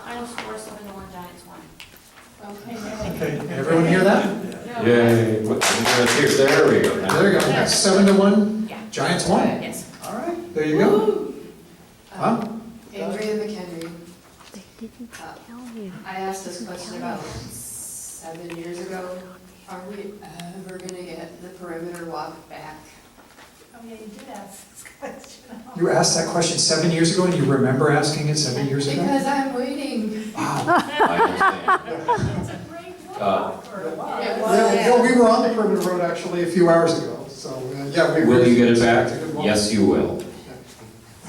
Final score 7-1, Giants won. Okay, everyone hear that? Yay. There we go. There you go, 7-1, Yeah. Giants won. Yes. All right, there you go. Huh? Andrea McHenry. They didn't tell you. I asked this question about 7 years ago. Are we ever gonna get the perimeter walk back? Oh, yeah, you did ask this question. You asked that question 7 years ago, and you remember asking it 7 years ago? Because I'm waiting. Wow. I understand. It's a great walk for a while. Yeah, Yeah, no, we were on the perimeter road actually a few hours ago, so, yeah. Will you get it back? It's a good walk. Yes, you will.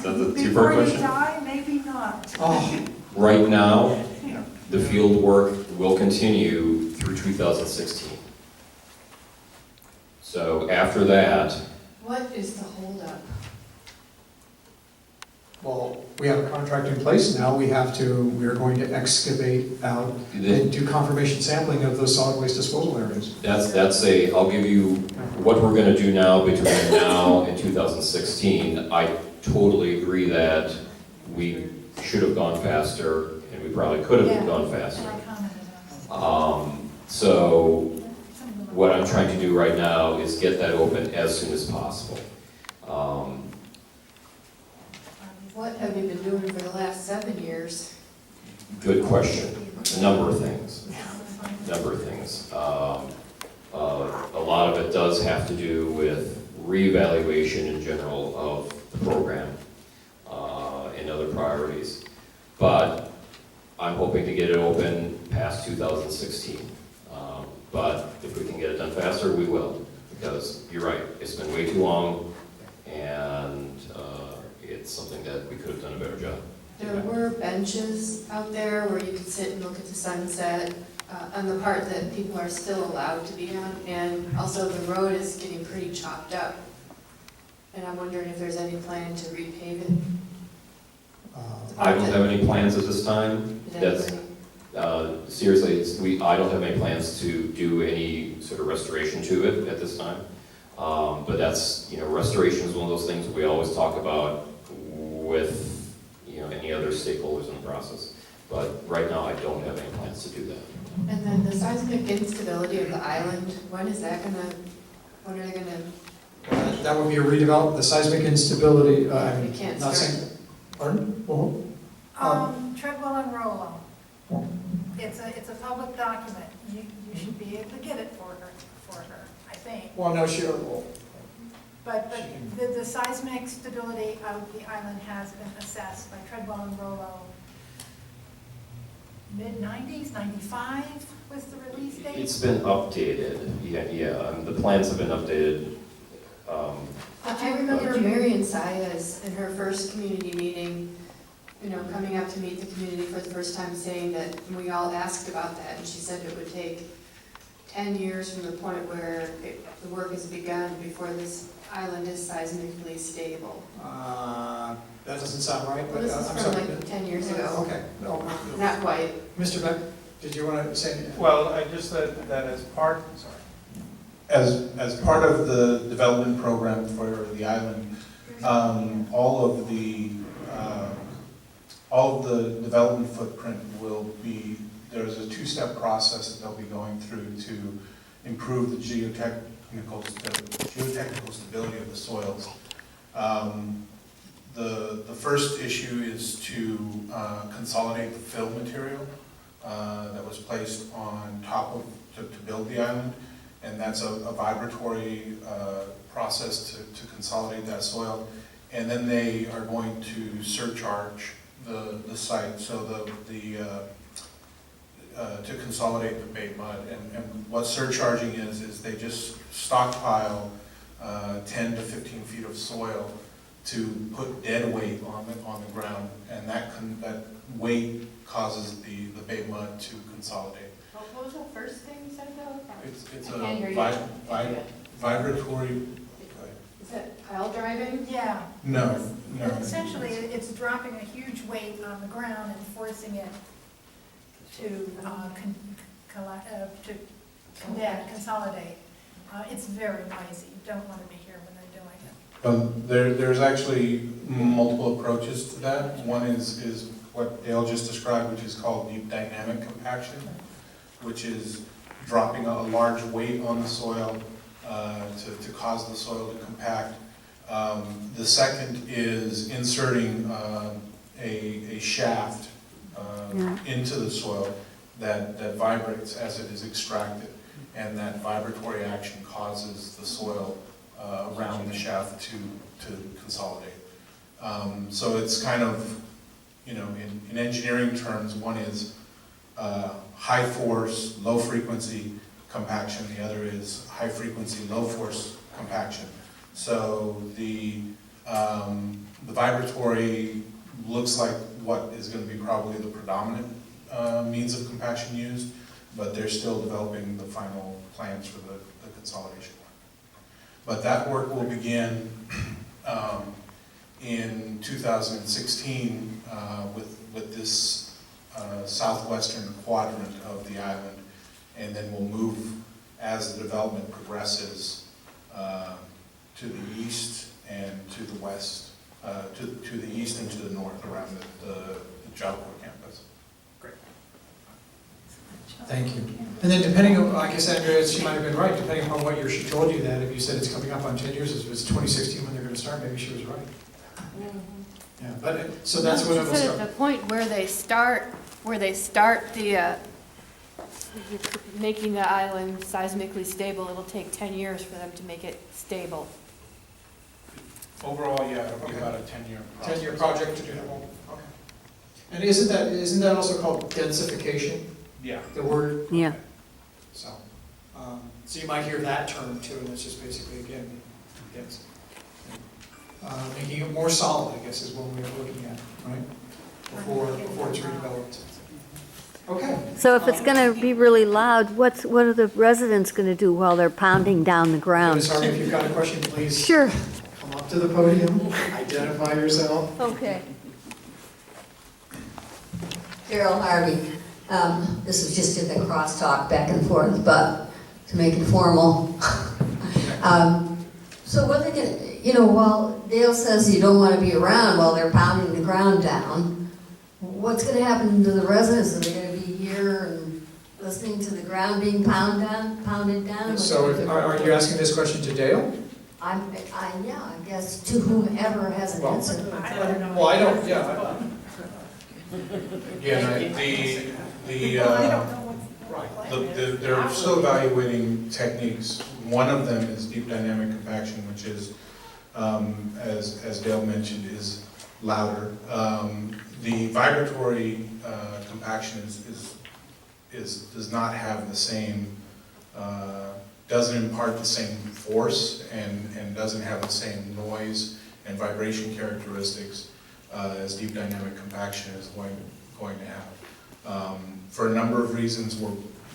That's a two-part Before you question. die, maybe not. Oh, Right now, the field work will continue through 2016. So after that, What is the holdup? well, we have a contract in place now, we are going to excavate out the- and do confirmation sampling of those solid waste disposal areas. I'll give you what we're gonna do now between now and 2016. I totally agree that we should have gone faster, and we probably could have gone And faster. I commented on So it. Some of them- what I'm trying to do right now is get that open as soon as possible. What have you been doing for the last 7 years? Good question. A number of things. Number of things. A lot of it does have to do with reevaluation in general of the program and other priorities. But I'm hoping to get it open past 2016. But if we can get it done faster, we will. Because you're right, it's been way too long, and it's something that we could have done a better job. There were benches out there where you could sit and look at the sunset on the part that people are still allowed to be on. And also the road is getting pretty chopped up. And I'm wondering if there's any plan to repave it. I don't have any plans at this time. Is That's, anybody- seriously, I don't have any plans to do any sort of restoration to it at this time. But that's, restoration is one of those things we always talk about with, any other stakeholders in the process. But right now, I don't have any plans to do that. And then the seismic instability of the island, when are they gonna, That would be a redevelop, the seismic instability, we can't not start? saying, pardon? Well, Treadwell and Rollo. It's a public document. You should be able to get it for her, I think. well, no, she, well, But the seismic stability of the island has been assessed by Treadwell and Rollo. Mid-90s, 95 was the release date? It's been updated, the plans have been updated. I remember Marion Sayas in her first community meeting, coming up to meet the community for the first time, saying that we all asked about that, and she said it would take 10 years from the point where the work is begun before this island is seismically stable. that doesn't sound right, but This is I'm from sorry. like 10 years ago. Okay, no, Not quite. Mr. Beck, did you want to say anything? Well, I just said that as part of the development program for the island, all of the development footprint will be, there's a two-step process that they'll be going through to improve the geotechnical stability of the soils. The first issue is to consolidate the fill material that was placed on top of, to build the island. And that's a vibratory process to consolidate that soil. And then they are going to surcharge the site, so to consolidate the baked mud. And what surcharging is they just stockpile 10 to 15 feet of soil to put dead weight on the ground, and that weight causes the baked mud to consolidate. What was the first thing you said though? It's I can't hear a you. vibratory. Is that pile driving? Yeah. No. Essentially, it's dropping a huge weight on the ground and forcing it to consolidate. It's very noisy. You don't want to be here when they're doing it. There's actually multiple approaches to that. One is what Dale just described, which is called deep dynamic compaction, which is dropping a large weight on the soil to cause the soil to compact. The second is inserting a shaft into the soil that vibrates as it is extracted, and that vibratory action causes the soil around the shaft to consolidate. So it's kind of, you know, in engineering terms, one is high force, low frequency compaction, the other is high frequency, low force compaction. So the vibratory looks like what is going to be probably the predominant means of compaction used, but they're still developing the final plans for the consolidation work. But that work will begin in 2016 with this southwestern quadrant of the island, and then we'll move as the development progresses to the east and to the west, to the east and to the north around the Job Corps campus. Thank you. And then depending on, I guess Andrea, she might have been right, depending upon what year she told you that, if you said it's coming up on 10 years, if it's 2016 when they're going to start, maybe she was right. Yeah, but, so that's when it will She said start. at the point where they start the, making the island seismically stable, it'll take 10 years for them to make it stable. Overall, yeah, it'll be about a 10-year process. 10-year project to do the whole, okay. And isn't that also called densification, Yeah. the word? Yeah. So, so you might hear that term too, and it's just basically, again, making it more solid, I guess, is what we're looking at, right? Before it's redeveloped. Okay. So if it's gonna be really loud, what are the residents gonna do while they're pounding down the ground? Sorry, if you've got a question, please. Sure. Come up to the podium, identify yourself. Okay. Carol Harvey. This was just in the crosstalk back and forth, but to make it formal. So what are they gonna, you know, while Dale says you don't want to be around while they're pounding the ground down, what's gonna happen to the residents? Are they gonna be here and listening to the ground being pounded down? So are you asking this question to Dale? Yeah, I guess to whomever has an answer. Well, I don't, yeah. Again, they're still evaluating techniques. One of them is deep dynamic compaction, which is, as Dale mentioned, is louder. The vibratory compaction does not have the same, doesn't impart the same force and doesn't have the same noise and vibration characteristics as deep dynamic compaction is going to have. For a number of reasons,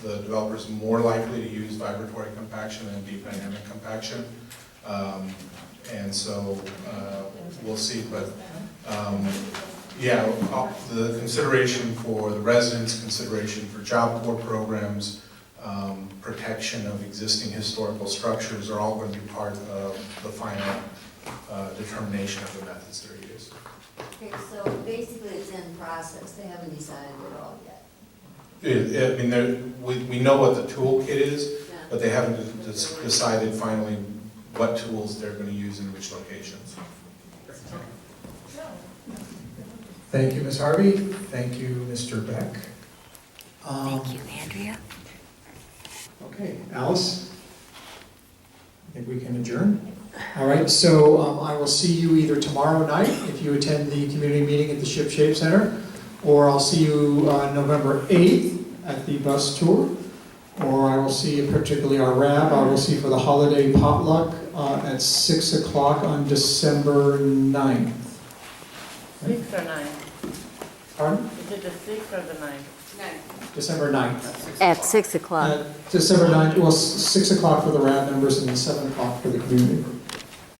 the developers more likely to use vibratory compaction than deep dynamic compaction. And so we'll see, but yeah, the consideration for the residents, consideration for Job Corps programs, protection of existing historical structures are all going to be part of the final determination of the methods that are used. Okay, so basically it's in process. They haven't decided at all yet. I mean, we know what the toolkit is, Yeah. but they haven't decided finally what tools they're going to use in which locations. Thank you, Ms. Harvey. Thank you, Mr. Beck. Thank you, Andrea. Okay, Alice? I think we can adjourn. All right, so I will see you either tomorrow night, if you attend the community meeting at the Ship Shape Center, or I'll see you on November 8th at the bus tour, or I will see you, particularly our Rab, I will see for the holiday potluck at 6 o'clock on December 9th. 6 or 9? Pardon? Is it the 6th or the 9th? December 9th. At 6 o'clock. December 9th, well, 6 o'clock for the Rab members and then 7 o'clock for the community.